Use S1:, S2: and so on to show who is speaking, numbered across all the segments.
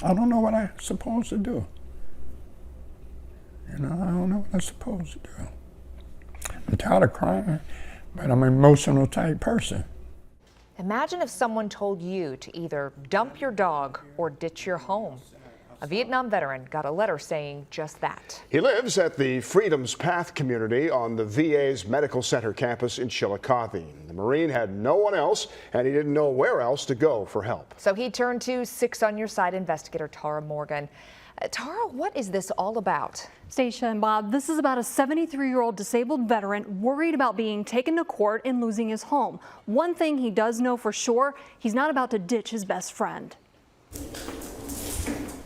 S1: I don't know what I'm supposed to do. You know, I don't know what I'm supposed to do. I'm tired of crying, but I'm an emotional type person.
S2: Imagine if someone told you to either dump your dog or ditch your home. A Vietnam veteran got a letter saying just that.
S3: He lives at the Freedom's Path community on the VA's Medical Center campus in Chillicothe. The Marine had no one else, and he didn't know where else to go for help.
S2: So he turned to 6 on Your Side investigator Tara Morgan. Tara, what is this all about?
S4: Stacia and Bob, this is about a 73-year-old disabled veteran worried about being taken to court and losing his home. One thing he does know for sure, he's not about to ditch his best friend.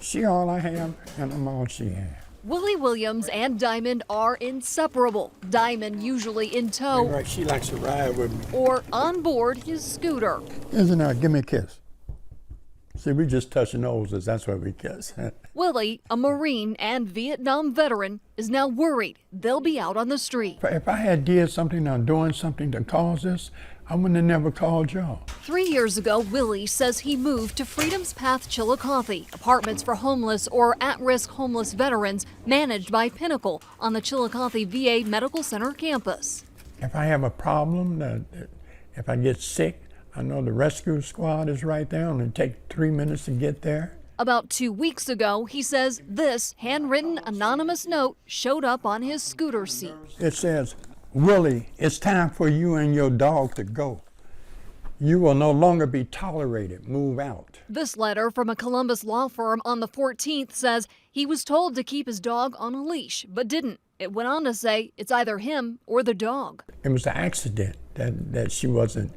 S1: She all I have, and I'm all she has.
S5: Willie Williams and Diamond are inseparable. Diamond usually in tow.
S1: Right, she likes to ride with me.
S5: Or on board his scooter.
S1: Isn't that? Give me a kiss. See, we just touch noses. That's why we kiss.
S5: Willie, a Marine and Vietnam veteran, is now worried they'll be out on the street.
S1: If I had did something or doing something to cause this, I wouldn't have never called y'all.
S5: 3 years ago, Willie says he moved to Freedom's Path, Chillicothe, apartments for homeless or at-risk homeless veterans managed by Pinnacle on the Chillicothe VA Medical Center campus.
S1: If I have a problem, if I get sick, I know the rescue squad is right there, and it takes 3 minutes to get there.
S5: About 2 weeks ago, he says this handwritten anonymous note showed up on his scooter seat.
S1: It says, Willie, it's time for you and your dog to go. You will no longer be tolerated. Move out.
S5: This letter from a Columbus law firm on the 14th says he was told to keep his dog on a leash, but didn't. It went on to say it's either him or the dog.
S1: It was an accident that she wasn't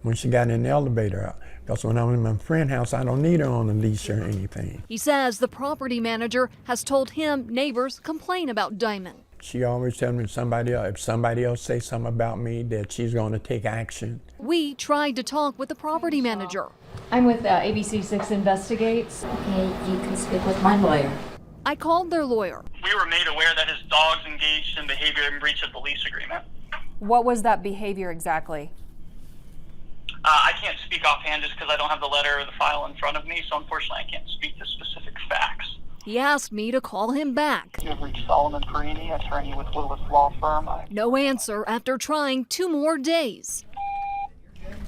S1: when she got in the elevator. Because when I'm in my friend's house, I don't need her on a leash or anything.
S5: He says the property manager has told him neighbors complain about Diamond.
S1: She always tells me if somebody else say something about me, that she's going to take action.
S5: We tried to talk with the property manager.
S4: I'm with ABC 6 Investigates.
S6: Okay, you can speak with my lawyer.
S5: I called their lawyer.
S7: We were made aware that his dog's engaged in behavior in breach of the lease agreement.
S4: What was that behavior exactly?
S7: I can't speak offhand just because I don't have the letter or the file in front of me, so unfortunately I can't speak to specific facts.
S5: He asked me to call him back.
S7: You have reached Solomon Perini, attorney with Willis Law Firm.
S5: No answer after trying 2 more days.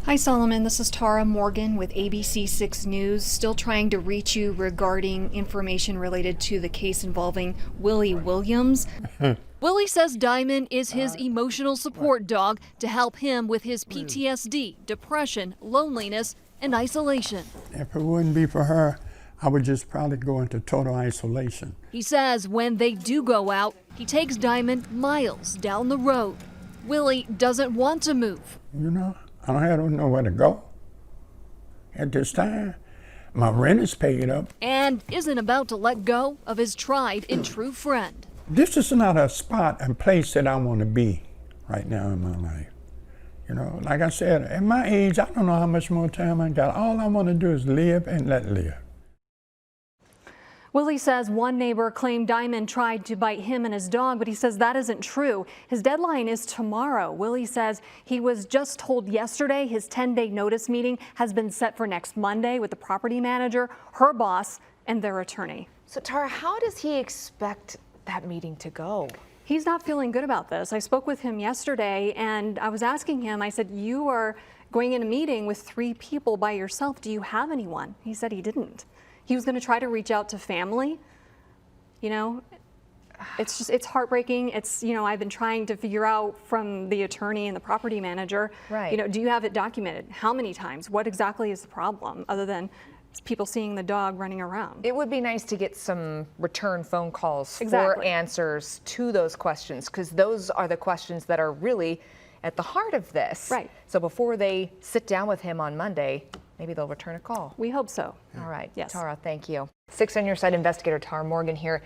S4: Hi Solomon, this is Tara Morgan with ABC 6 News. Still trying to reach you regarding information related to the case involving Willie Williams.
S5: Willie says Diamond is his emotional support dog to help him with his PTSD, depression, loneliness, and isolation.
S1: If it wouldn't be for her, I would just probably go into total isolation.
S5: He says when they do go out, he takes Diamond miles down the road. Willie doesn't want to move.
S1: You know, I don't know where to go at this time. My rent is paid up.
S5: And isn't about to let go of his tried and true friend.
S1: This is not a spot and place that I want to be right now in my life. You know, like I said, at my age, I don't know how much more time I got. All I want to do is live and let live.
S4: Willie says one neighbor claimed Diamond tried to bite him and his dog, but he says that isn't true. His deadline is tomorrow. Willie says he was just told yesterday his 10-day notice meeting has been set for next Monday with the property manager, her boss, and their attorney.
S2: So Tara, how does he expect that meeting to go?
S4: He's not feeling good about this. I spoke with him yesterday and I was asking him, I said, you are going in a meeting with 3 people by yourself. Do you have anyone? He said he didn't. He was going to try to reach out to family. You know, it's heartbreaking. It's, you know, I've been trying to figure out from the attorney and the property manager,
S2: right.
S4: You know, do you have it documented? How many times? What exactly is the problem other than people seeing the dog running around?
S2: It would be nice to get some return phone calls
S4: Exactly.
S2: for answers to those questions, because those are the questions that are really at the heart of this.
S4: Right.
S2: So before they sit down with him on Monday, maybe they'll return a call.
S4: We hope so.
S2: All right.
S4: Yes.
S2: Tara, thank you. 6 on Your Side investigator Tara Morgan here.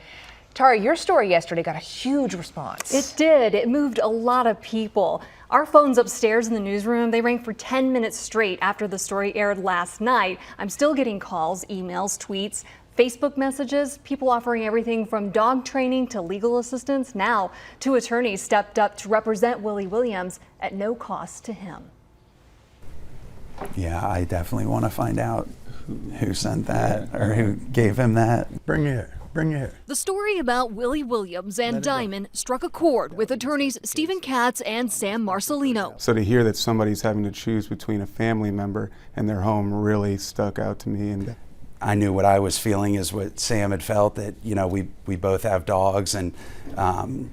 S2: Tara, your story yesterday got a huge response.
S4: It did. It moved a lot of people. Our phones upstairs in the newsroom, they rang for 10 minutes straight after the story aired last night. I'm still getting calls, emails, tweets, Facebook messages, people offering everything from dog training to legal assistance. Now, 2 attorneys stepped up to represent Willie Williams at no cost to him.
S8: Yeah, I definitely want to find out who sent that or who gave him that.
S1: Bring it here. Bring it here.
S5: The story about Willie Williams and Diamond struck a chord with attorneys Stephen Katz and Sam Marcelino.
S9: So to hear that somebody's having to choose between a family member and their home really stuck out to me. And
S8: I knew what I was feeling is what Sam had felt, that, you know, we both have dogs, and,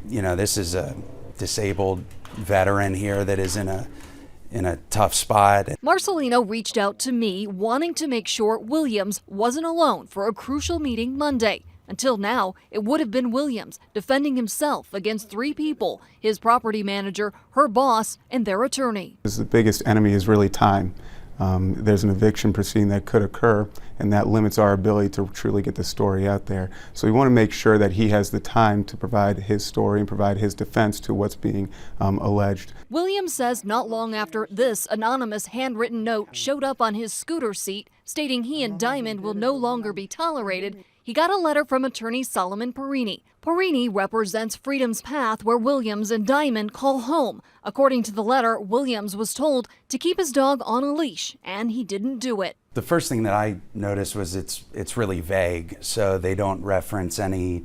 S8: you know, this is a disabled veteran here that is in a tough spot.
S5: Marcelino reached out to me wanting to make sure Williams wasn't alone for a crucial meeting Monday. Until now, it would have been Williams defending himself against three people: his property manager, her boss, and their attorney.
S9: the biggest enemy is really time. There's an eviction proceeding that could occur, and that limits our ability to truly get the story out there. So we want to make sure that he has the time to provide his story and provide his defense to what's being alleged.
S5: Williams says not long after this anonymous handwritten note showed up on his scooter seat stating he and Diamond will no longer be tolerated, he got a letter from attorney Solomon Perini. Perini represents Freedom's Path, where Williams and Diamond call home. According to the letter, Williams was told to keep his dog on a leash, and he didn't do it.
S8: The first thing that I noticed was it's really vague, so they don't reference any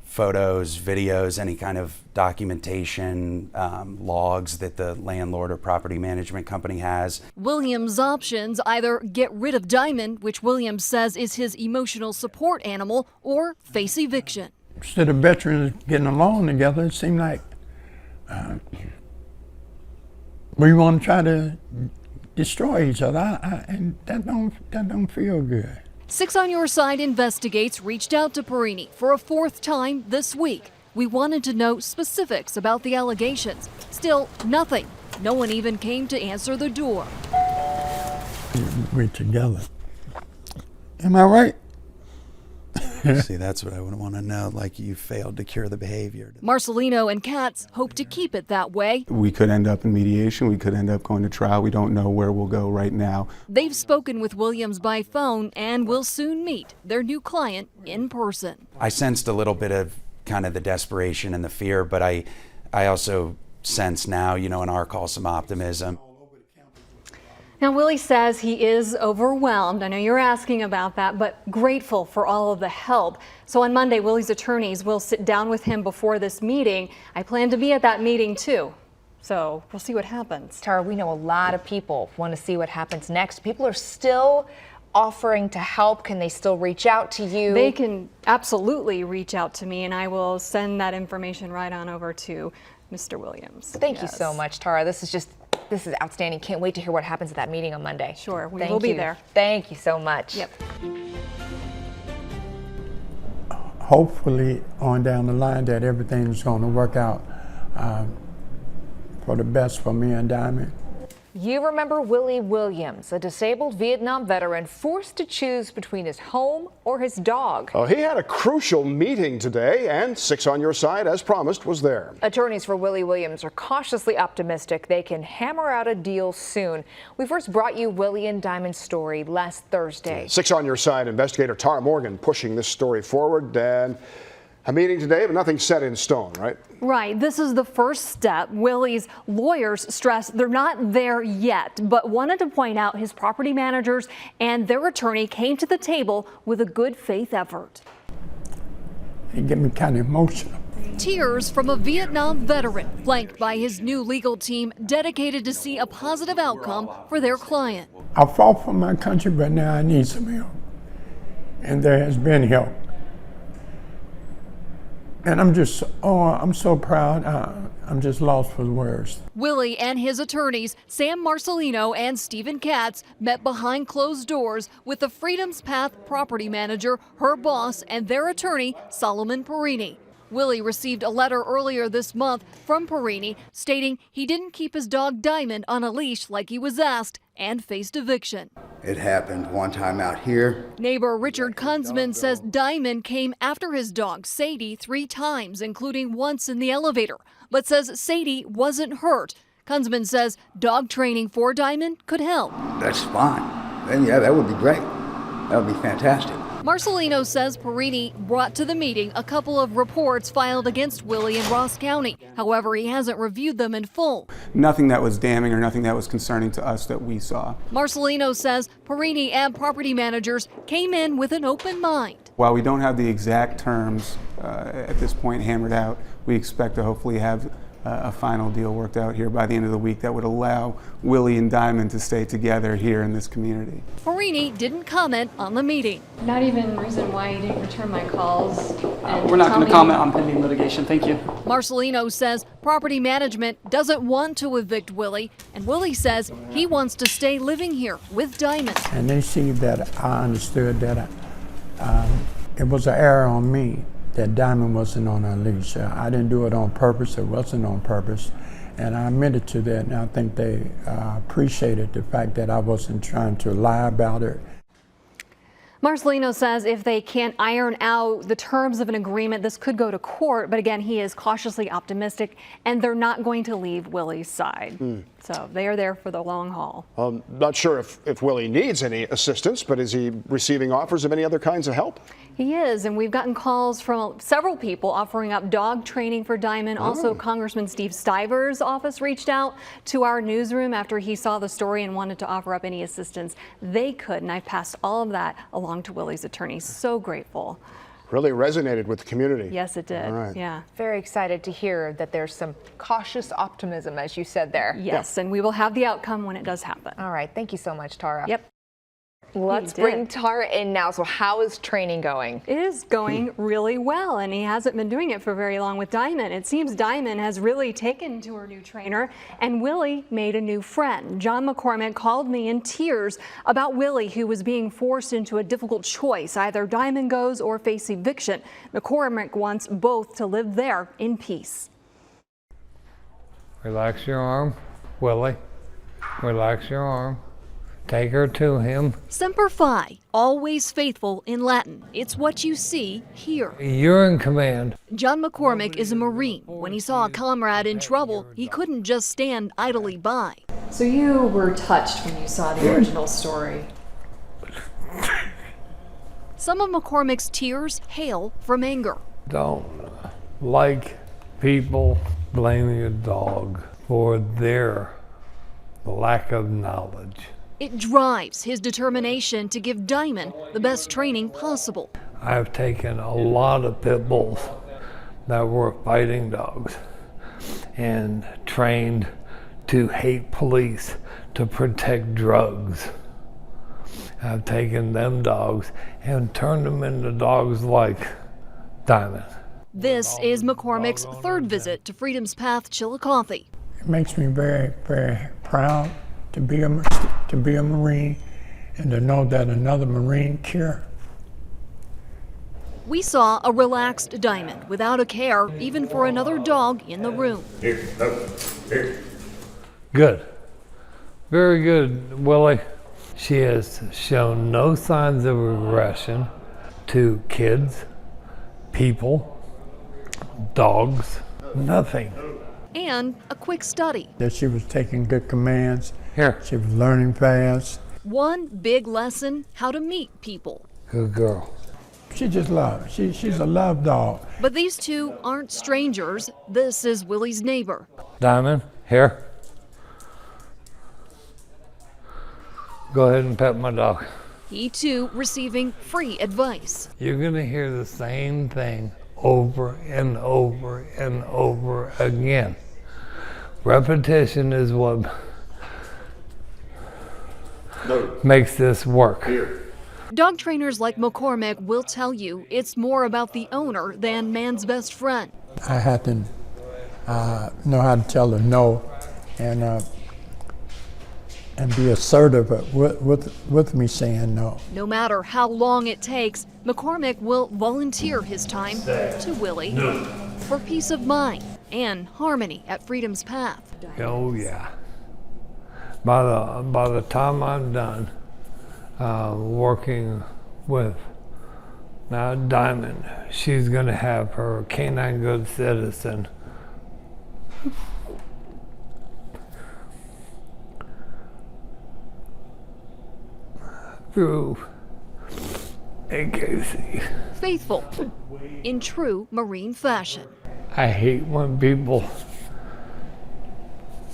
S8: photos, videos, any kind of documentation, logs that the landlord or property management company has.
S5: Williams' options: either get rid of Diamond, which Williams says is his emotional support animal, or face eviction.
S1: Instead of veterans getting along together, it seemed like we want to try to destroy each other, and that don't feel good.
S5: 6 on Your Side investigates reached out to Perini for a 4th time this week. We wanted to know specifics about the allegations. Still nothing. No one even came to answer the door.
S1: We're together. Am I right?
S8: See, that's what I would want to know, like you failed to cure the behavior.
S5: Marcelino and Katz hope to keep it that way.
S9: We could end up in mediation. We could end up going to trial. We don't know where we'll go right now.
S5: They've spoken with Williams by phone and will soon meet their new client in person.
S8: I sensed a little bit of kind of the desperation and the fear, but I also sense now, you know, in our call, some optimism.
S4: Now, Willie says he is overwhelmed. I know you're asking about that, but grateful for all of the help. So on Monday, Willie's attorneys will sit down with him before this meeting. I plan to be at that meeting too. So we'll see what happens.
S2: Tara, we know a lot of people want to see what happens next. People are still offering to help. Can they still reach out to you?
S4: They can absolutely reach out to me, and I will send that information right on over to Mr. Williams.
S2: Thank you so much, Tara. This is outstanding. Can't wait to hear what happens at that meeting on Monday.
S4: Sure, we will be there.
S2: Thank you so much.
S4: Yep.
S1: Hopefully, on down the line, that everything's going to work out for the best for me and Diamond.
S2: You remember Willie Williams, a disabled Vietnam veteran forced to choose between his home or his dog.
S3: He had a crucial meeting today, and 6 on Your Side, as promised, was there.
S2: Attorneys for Willie Williams are cautiously optimistic they can hammer out a deal soon. We first brought you Willie and Diamond's story last Thursday.
S3: 6 on Your Side investigator Tara Morgan pushing this story forward, and a meeting today, but nothing set in stone, right?
S4: Right. This is the first step. Willie's lawyers stress they're not there yet, but wanted to point out his property managers and their attorney came to the table with a good faith effort.
S1: It get me kind of emotional.
S5: Tears from a Vietnam veteran, flanked by his new legal team dedicated to see a positive outcome for their client.
S1: I fought for my country, but now I need some help. And there has been help. And I'm just, I'm so proud. I'm just lost for words.
S5: Willie and his attorneys, Sam Marcelino and Stephen Katz, met behind closed doors with the Freedom's Path property manager, her boss, and their attorney, Solomon Perini. Willie received a letter earlier this month from Perini stating he didn't keep his dog Diamond on a leash like he was asked and faced eviction.
S10: It happened one time out here.
S5: Neighbor Richard Kunzman says Diamond came after his dog Sadie 3 times, including once in the elevator, but says Sadie wasn't hurt. Kunzman says dog training for Diamond could help.
S10: That's fine. Then yeah, that would be great. That would be fantastic.
S5: Marcelino says Perini brought to the meeting a couple of reports filed against Willie in Ross County. However, he hasn't reviewed them in full.
S9: Nothing that was damning or nothing that was concerning to us that we saw.
S5: Marcelino says Perini and property managers came in with an open mind.
S9: While we don't have the exact terms at this point hammered out, we expect to hopefully have a final deal worked out here by the end of the week that would allow Willie and Diamond to stay together here in this community.
S5: Perini didn't comment on the meeting.
S4: Not even reason why you didn't return my calls.
S11: We're not going to comment on pending litigation. Thank you.
S5: Marcelino says property management doesn't want to evict Willie, and Willie says he wants to stay living here with Diamond.
S1: And they see that I understood that it was an error on me that Diamond wasn't on a leash. I didn't do it on purpose. It wasn't on purpose. And I admitted to that, and I think they appreciated the fact that I wasn't trying to lie about it.
S4: Marcelino says if they can't iron out the terms of an agreement, this could go to court. But again, he is cautiously optimistic, and they're not going to leave Willie's side. So they are there for the long haul.
S3: Not sure if Willie needs any assistance, but is he receiving offers of any other kinds of help?
S4: He is, and we've gotten calls from several people offering up dog training for Diamond. Also, Congressman Steve Stiver's office reached out to our newsroom after he saw the story and wanted to offer up any assistance they could, and I passed all of that along to Willie's attorney. So grateful.
S3: Really resonated with the community.
S4: Yes, it did.
S3: All right.
S4: Yeah.
S2: Very excited to hear that there's some cautious optimism, as you said there.
S4: Yes, and we will have the outcome when it does happen.
S2: All right. Thank you so much, Tara.
S4: Yep.
S2: Let's bring Tara in now. So how is training going?
S4: It is going really well, and he hasn't been doing it for very long with Diamond. It seems Diamond has really taken to her new trainer, and Willie made a new friend. John McCormick called me in tears about Willie, who was being forced into a difficult choice. Either Diamond goes or face eviction. McCormick wants both to live there in peace.
S12: Relax your arm, Willie. Relax your arm. Take her to him.
S5: Semper Fi, always faithful in Latin. It's what you see here.
S12: You're in command.
S5: John McCormick is a Marine. When he saw a comrade in trouble, he couldn't just stand idly by.
S13: So you were touched when you saw the original story.
S5: Some of McCormick's tears hail from anger.
S12: Don't like people blaming a dog for their lack of knowledge.
S5: It drives his determination to give Diamond the best training possible.
S12: I've taken a lot of pit bulls that were fighting dogs and trained to hate police, to protect drugs. I've taken them dogs and turned them into dogs like Diamond.
S5: This is McCormick's third visit to Freedom's Path, Chillicothe.
S1: It makes me very, very proud to be a Marine and to know that another Marine cares.
S5: We saw a relaxed Diamond without a care even for another dog in the room.
S12: Good. Very good, Willie. She has shown no signs of aggression to kids, people, dogs, nothing.
S5: And a quick study.
S1: That she was taking good commands.
S12: Here.
S1: She was learning fast.
S5: One big lesson, how to meet people.
S12: Good girl.
S1: She just loves. She's a love dog.
S5: But these two aren't strangers. This is Willie's neighbor.
S12: Diamond, here. Go ahead and pet my dog.
S5: He too receiving free advice.
S12: You're gonna hear the same thing over and over and over again. Repetition is what makes this work.
S5: Dog trainers like McCormick will tell you it's more about the owner than man's best friend.
S1: I had to know how to tell her no and be assertive with me saying no.
S5: No matter how long it takes, McCormick will volunteer his time to Willie for peace of mind and harmony at Freedom's Path.
S12: Oh yeah. By the time I'm done working with now Diamond, she's gonna have her canine good citizen through Hey, Casey.
S5: Faithful, in true Marine fashion.
S12: I hate when people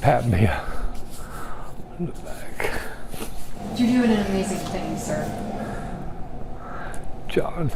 S12: pat me on the back.
S13: You're doing an amazing thing, sir.
S12: John,